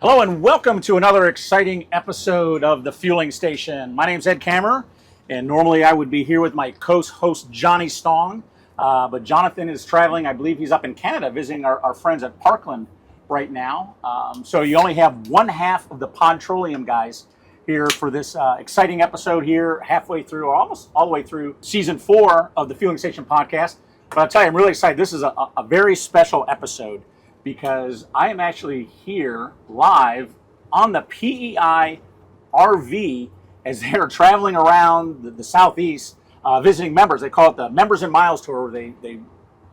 Hello and welcome to another exciting episode of The Fueling Station. My name's Ed Kammerer, and normally I would be here with my co-host Johnny Stong, but Jonathan is traveling. I believe he's up in Canada visiting our friends at Parkland right now. So you only have one half of the Podtroleum guys here for this exciting episode here, halfway through, or almost all the way through season 4 of the Fueling Station podcast. But I'll tell you, I'm really excited. This is a very special episode, because I am actually here live on the PEI RV as they're traveling around the Southeast visiting members. They call it the Members and Miles Tour. They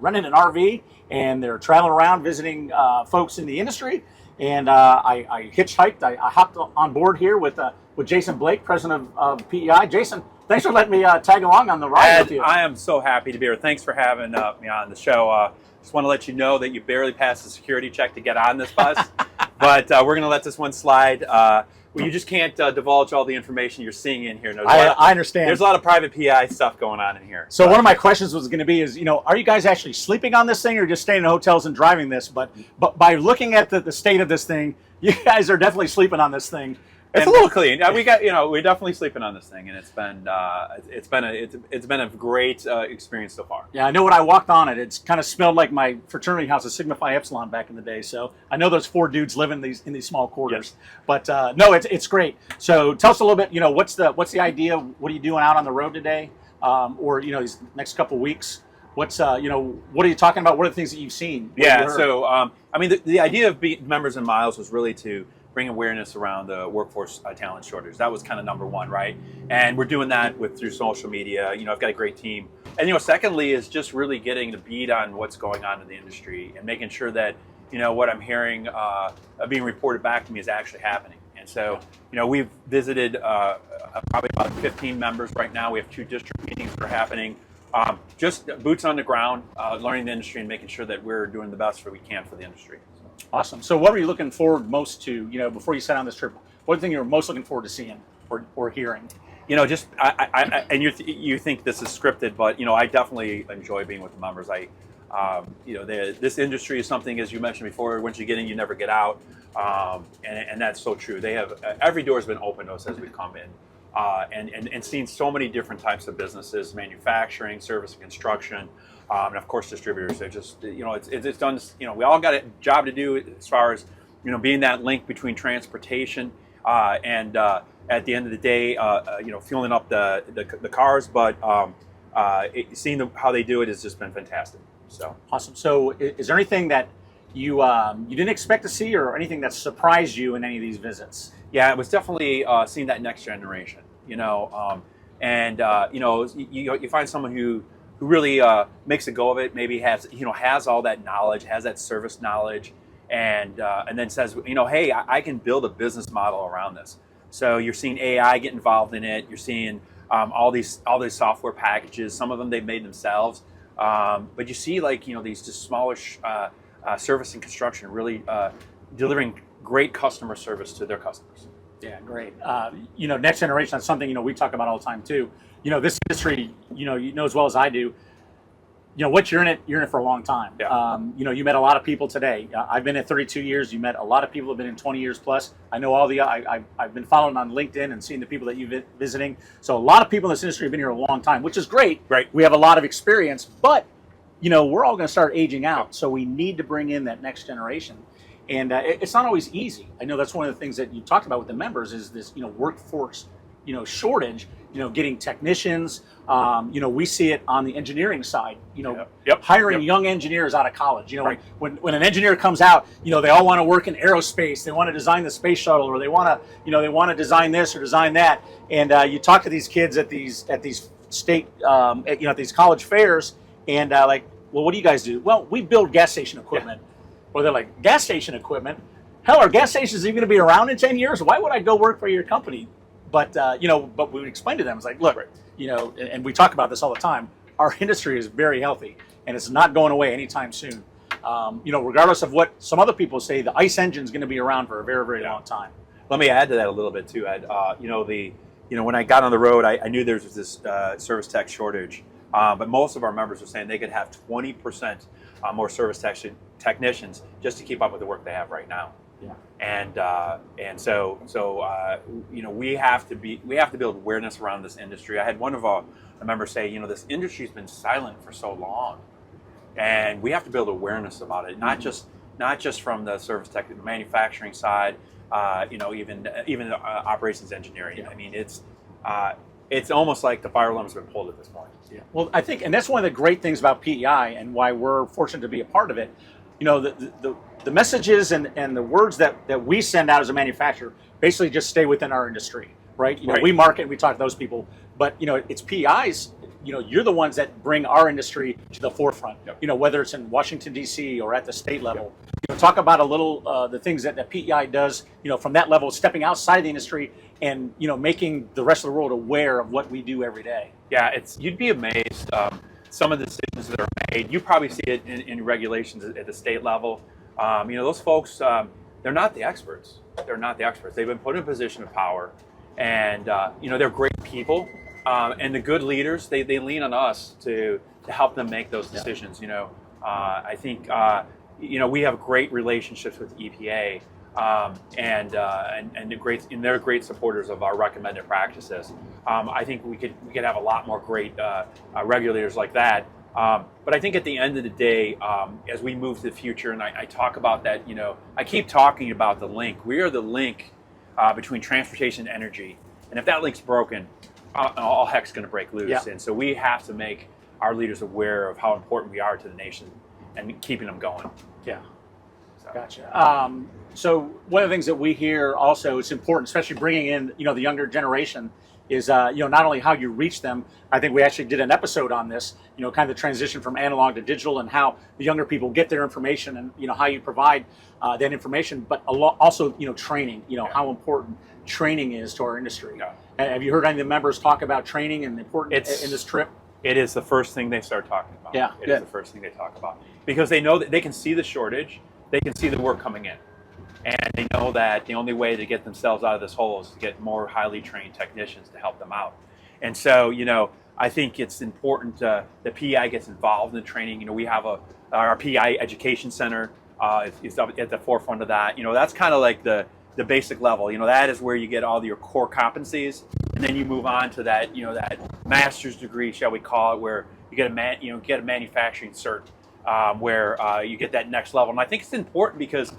rent in an RV and they're traveling around visiting folks in the industry. And I hitchhiked. I hopped on board here with Jason Blake, president of PEI. Jason, thanks for letting me tag along on the ride with you. I am so happy to be here. Thanks for having me on the show. Just want to let you know that you barely passed the security check to get on this bus, but we're going to let this one slide. You just can't divulge all the information you're seeing in here. I understand. There's a lot of private PI stuff going on in here. So one of my questions was going to be is, are you guys actually sleeping on this thing or just staying in hotels and driving this? But by looking at the state of this thing, you guys are definitely sleeping on this thing. It's a little clean. We're definitely sleeping on this thing, and it's been a great experience so far. Yeah, I know when I walked on it, it's kind of smelled like my fraternity house at Sigma Phi Epsilon back in the day. So I know those 4 dudes live in these small quarters. Yes. But no, it's great. So tell us a little bit. What's the idea? What are you doing out on the road today, or these next couple of weeks? What's what are you talking about? What are the things that you've seen? Yeah. So the idea of Members and Miles was really to bring awareness around the workforce talent shortage. That was kind of number one, right? And we're doing that through social media. I've got a great team. And secondly is just really getting the beat on what's going on in the industry and making sure that what I'm hearing being reported back to me is actually happening. And so we've visited probably about 15 members right now. We have 2 district meetings that are happening. Just boots on the ground, learning the industry and making sure that we're doing the best we can for the industry. Awesome. So what were you looking forward most to, before you set on this trip? What thing you're most looking forward to seeing or hearing? And you think this is scripted, but I definitely enjoy being with the members. This industry is something, as you mentioned before, once you get in, you never get out, and that's so true. They have every door has been open to us as we've come in, and seen so many different types of businesses: manufacturing, service and construction. And of course, distributors. They're just, it's done. We all got a job to do as far as, being that link between transportation and at the end of the day, fueling up the cars. But seeing how they do it has just been fantastic. So awesome. So is there anything that you didn't expect to see, or anything that surprised you in any of these visits? Yeah, it was definitely seeing that next generation. You find someone who really makes a go of it, maybe has all that knowledge, has that service knowledge, and then says, hey, I can build a business model around this. So you're seeing AI get involved in it. You're seeing all these software packages. Some of them they've made themselves, but you see these just smaller service and construction really delivering great customer service to their customers. Yeah, great. Next generation, that's something we talk about all the time too. This industry, you know as well as I do, once you're in it for a long time. Yeah. You met a lot of people today. I've been at 32 years. You met a lot of people who've been in 20 years plus. I know I've been following on LinkedIn and seeing the people that you've been visiting. So a lot of people in this industry have been here a long time, which is great. Right. We have a lot of experience, but we're all going to start aging out. So we need to bring in that next generation. And it's not always easy. I know that's one of the things that you talked about with the members is this, workforce, shortage, getting technicians. We see it on the engineering side, hiring young engineers out of college. Right. when an engineer comes out, they all want to work in aerospace. They want to design the space shuttle, or they want to design this or design that. And you talk to these kids at these state, at these college fairs, and well, what do you guys do? Well, we build gas station equipment. Yeah. Or they're like, gas station equipment? Hell, are gas stations even going to be around in 10 years? Why would I go work for your company? But, but we would explain to them, it's like, look, and we talk about this all the time, our industry is very healthy, and it's not going away anytime soon. Regardless of what some other people say, the ICE engine is going to be around for a very, very long time. Let me add to that a little bit, too, Ed. When I got on the road, I knew there was this service tech shortage. But most of our members are saying they could have 20% more service technicians just to keep up with the work they have right now. Yeah. And so we have to build awareness around this industry. I had one of our members say, this industry's been silent for so long, and we have to build awareness about it, not just from the service tech, the manufacturing side, even operations engineering. Yeah. I mean, it's almost like the fire alarm's been pulled at this point. Yeah. Well, I think, and that's one of the great things about PEI and why we're fortunate to be a part of it. The messages and the words that we send out as a manufacturer basically just stay within our industry, right? Right. We market, we talk to those people, but it's PEI's. You're the ones that bring our industry to the forefront. Yep. Whether it's in Washington D.C. or at the state level. Talk about a little the things that PEI does. From that level, stepping outside the industry and making the rest of the world aware of what we do every day. Yeah, you'd be amazed. Some of the decisions that are made, you probably see it in regulations at the state level. Those folks, they're not the experts. They're not the experts. They've been put in a position of power, and they're great people. And the good leaders, they lean on us to help them make those decisions. I think we have great relationships with EPA, and they're great supporters of our recommended practices. I think we could have a lot more great regulators like that. But I think at the end of the day, as we move to the future, and I talk about that, I keep talking about the link. We are the link between transportation and energy, and if that link's broken, all heck's going to break loose. Yeah. And so we have to make our leaders aware of how important we are to the nation and keeping them going. Yeah. So. Gotcha. So one of the things that we hear also, it's important, especially bringing in the younger generation, is not only how you reach them. I think we actually did an episode on this. Kind of the transition from analog to digital and how the younger people get their information and how you provide that information, but also training. How important training is to our industry. Yeah. Have you heard any of the members talk about training and the importance in this trip? It is the first thing they start talking about. Yeah. It is the first thing they talk about because they know that they can see the shortage, they can see the work coming in, and they know that the only way to get themselves out of this hole is to get more highly trained technicians to help them out. And so, I think it's important that PEI gets involved in the training. We have our PEI Education Center is up at the forefront of that. That's kind of like the basic level. That is where you get all your core competencies, and then you move on to that that master's degree, shall we call it, where you get a manufacturing cert, where you get that next level. And I think it's important because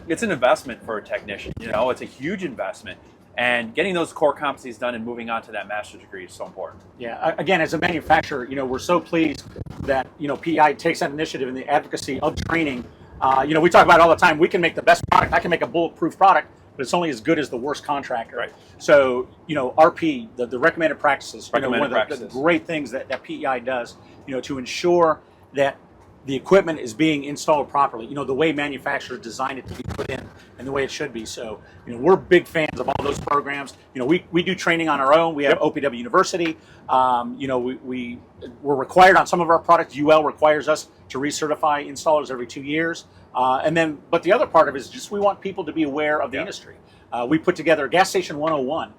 it's an investment for a technician. It's a huge investment, and getting those core competencies done and moving on to that master's degree is so important. Yeah. Again, as a manufacturer, we're so pleased that PEI takes that initiative in the advocacy of training. We talk about it all the time. We can make the best product. I can make a bulletproof product, but it's only as good as the worst contractor. Right. So, RP, the recommended practices, one practices. of the great things that PEI does, to ensure that the equipment is being installed properly, the way manufacturers design it to be put in and the way it should be. So, we're big fans of all those programs. We do training on our own. We have OPW University. We're required on some of our products. UL requires us to recertify installers every 2 years. But the other part of it is just we want people to be aware of the industry. We put together Gas Station 101.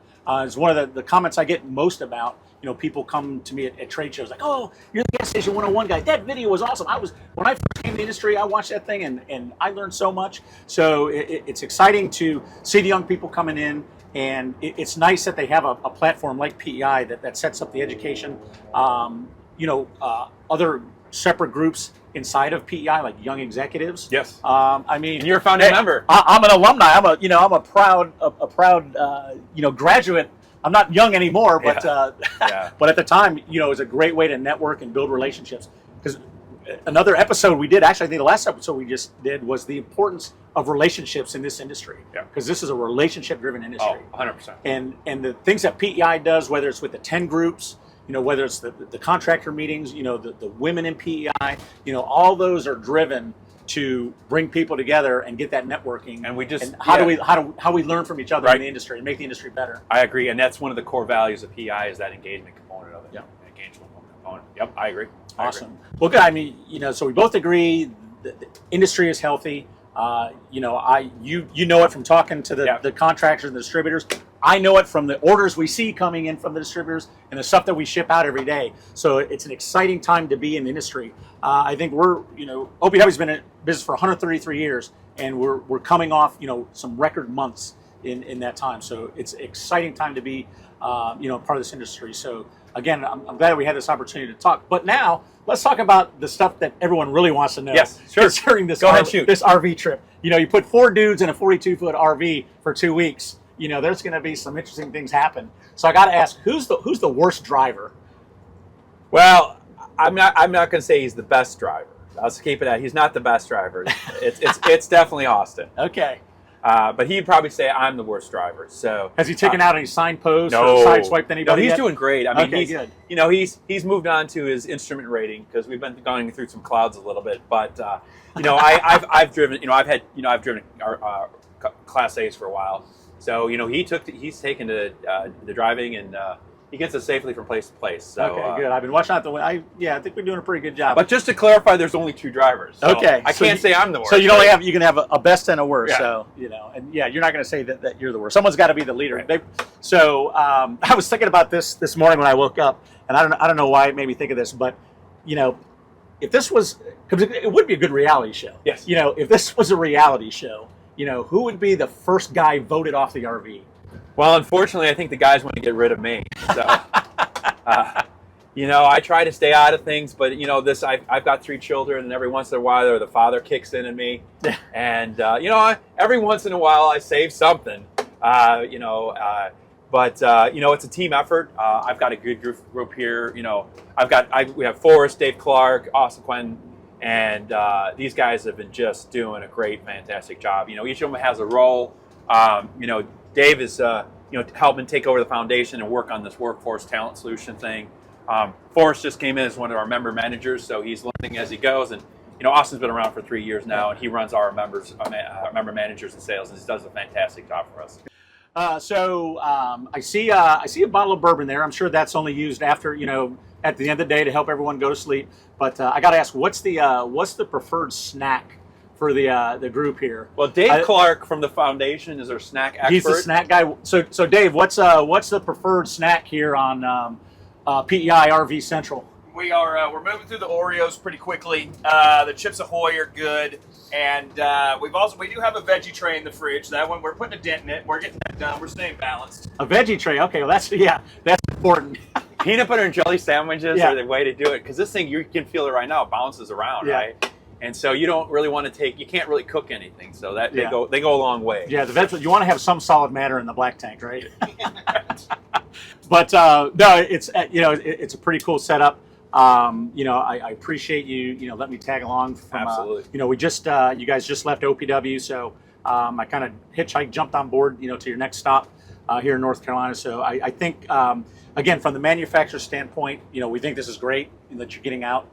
It's one of the comments I get most about. People come to me at trade shows like, "Oh, you're the Gas Station 101 guy. That video was awesome. When I first came to the industry, I watched that thing and I learned so much." So it's exciting to see the young people coming in, and it's nice that they have a platform like PEI that sets up the education. Other separate groups inside of PEI, like Young Executives. Yes. And you're a founding member. I'm an alumni. I'm a proud graduate. I'm not young anymore, but but at the time, it was a great way to network and build relationships. Because another episode we did, actually, I think the last episode we just did was the importance of relationships in this industry. Yeah. Because this is a relationship-driven industry. Oh, 100%. And the things that PEI does, whether it's with the 10 groups, whether it's the contractor meetings, the women in PEI, all those are driven to bring people together and get that networking. And we just and how we learn from each other in the industry and make the industry better. I agree, and that's one of the core values of PEI is that engagement component of it. Yeah. Engagement component. Yep, I agree. Awesome. Well, good. I mean, so we both agree the industry is healthy. You know it from talking to the contractors and the distributors. I know it from the orders we see coming in from the distributors and the stuff that we ship out every day. So it's an exciting time to be in the industry. I think OPW's been in business for 133 years, and we're coming off, some record months in that time. So it's an exciting time to be, part of this industry. So again, I'm glad we had this opportunity to talk. But now let's talk about the stuff that everyone really wants to know. Yes, sure. Concerning this this RV trip. You put 4 dudes in a 42-foot RV for 2 weeks. There's going to be some interesting things happen. So I got to ask, who's the worst driver? Well, I'm not going to say he's the best driver. I'll just keep it at he's not the best driver. It's definitely Austin. Okay. But he'd probably say I'm the worst driver. So has he taken out any signposts or sideswiped anybody? No, he's yet? doing great. I mean, he's good. He's moved on to his instrument rating because we've been going through some clouds a little bit. But I've driven. I've driven our Class A's for a while. So he's taken to the driving and. He gets us safely from place to place. So, okay, good. I've been watching out the window. I think we're doing a pretty good job. But just to clarify, there's only 2 drivers. So okay, I can't say I'm the worst. So you can have a best and a worst. Yeah. So and you're not going to say that you're the worst. Someone's got to be the leader. Right. I was thinking about this morning when I woke up, and I don't know why it made me think of this, but if this was, because it would be a good reality show. Yes. If this was a reality show, who would be the first guy voted off the RV? Well, unfortunately, I think the guys want to get rid of me. So, I try to stay out of things, but I've got 3 children, and every once in a while, the father kicks in me, and every once in a while, I save something. But it's a team effort. I've got a good group here. We have Forrest, Dave Clark, Austin Quinn, and these guys have been just doing a great, fantastic job. Each of them has a role. Dave is, helping take over the foundation and work on this workforce talent solution thing. Forrest just came in as one of our member managers, so he's learning as he goes. And Austin's been around for 3 years now, and he runs our member managers and sales, and he does a fantastic job for us. I see a bottle of bourbon there. I'm sure that's only used after at the end of the day to help everyone go to sleep. But I got to ask, what's the preferred snack for the group here? Well, Dave Clark from the foundation is our snack expert. He's the snack guy. So Dave, what's the preferred snack here on PEI RV Central? We're moving through the Oreos pretty quickly. The Chips Ahoy are good, and we do have a veggie tray in the fridge. That one we're putting a dent in it. We're getting that done. We're staying balanced. A veggie tray. Okay, well that's important. Peanut butter and jelly sandwiches are the way to do it, because this thing, you can feel it right now. It bounces around, right? And so you don't really want to you can't really cook anything. So that they go a long way. Yeah, the vegetables, you want to have some solid matter in the black tank, right? But no, it's it's a pretty cool setup. I appreciate you let me tag along from, absolutely. We just you guys just left OPW, so I kind of hitchhiked, jumped on board, to your next stop here in North Carolina. So I think again, from the manufacturer standpoint, we think this is great that you're getting out,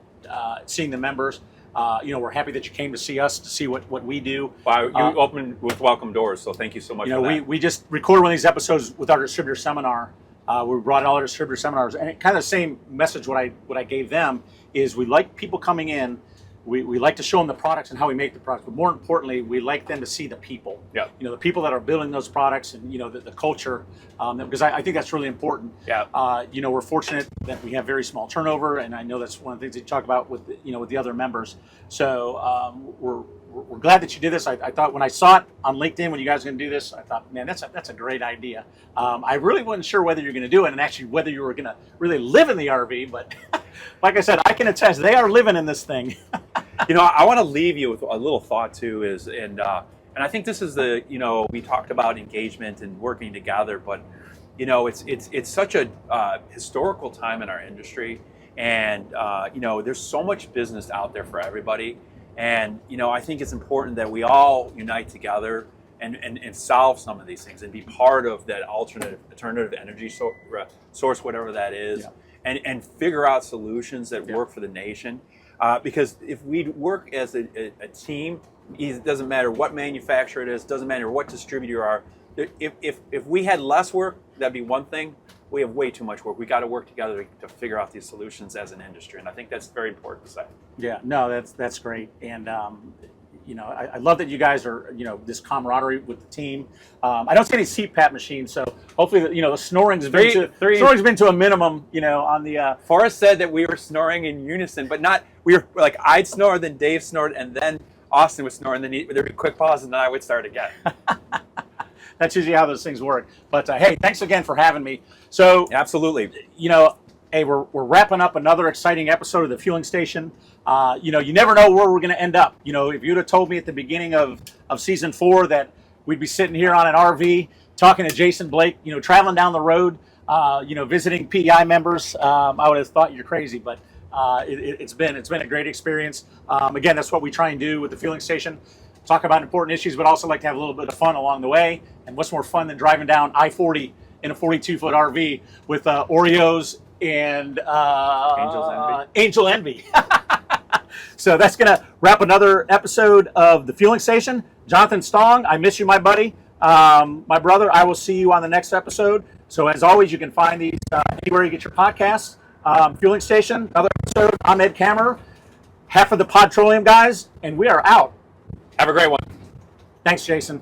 seeing the members. We're happy that you came to see us, to see what we do. Wow, you opened with welcome doors, so thank you so much for that. We just recorded one of these episodes with our distributor seminar. We brought in all our distributor seminars, and kind of the same message what I gave them is we like people coming in. We like to show them the products and how we make the products, but more importantly, we like them to see the people. Yeah. The people that are building those products, and the culture, because I think that's really important. Yeah. We're fortunate that we have very small turnover, and I know that's one of the things that you talk about with with the other members. So we're glad that you did this. I thought when I saw it on LinkedIn when you guys were going to do this, I thought, man, that's a great idea. I really wasn't sure whether you're going to do it, and actually whether you were going to really live in the RV, but like I said, I can attest they are living in this thing. I want to leave you with a little thought too, and I think this is we talked about engagement and working together, but it's such a historical time in our industry, and there's so much business out there for everybody, and I think it's important that we all unite together and solve some of these things and be part of that alternative energy source, whatever that is, and figure out solutions that work for the nation. Because if we work as a team, it doesn't matter what manufacturer it is, doesn't matter what distributor you are. If we had less work, that'd be one thing. We have way too much work. We got to work together to figure out these solutions as an industry, and I think that's very important to say. Yeah, no, that's great, and I love that you guys are this camaraderie with the team. I don't see any CPAP machines, so hopefully the snoring's been to a minimum. On the Forrest said that we were snoring in unison, but not. We were like I'd snore, then Dave snored, and then Austin would snore, and then there'd be a quick pause, and then I would start again. That's usually how those things work. But hey, thanks again for having me. So, Absolutely. Hey, we're wrapping up another exciting episode of the Fueling Station. You never know where we're going to end up. If you'd have told me at the beginning of season 4 that we'd be sitting here on an RV talking to Jason Blake, traveling down the road, visiting PEI members, I would have thought you're crazy. But it's been a great experience. Again, that's what we try and do with the Fueling Station. Talk about important issues, but also like to have a little bit of fun along the way. And what's more fun than driving down I-40 in a 42-foot RV with Oreos and Angel Envy. So that's going to wrap another episode of the Fueling Station. Jonathan Stong, I miss you, my buddy. My brother, I will see you on the next episode. So as always, you can find these anywhere you get your podcasts. Fueling Station, another episode. I'm Ed Kammerer, half of the Podtroleum guys, and we are out. Have a great one. Thanks, Jason.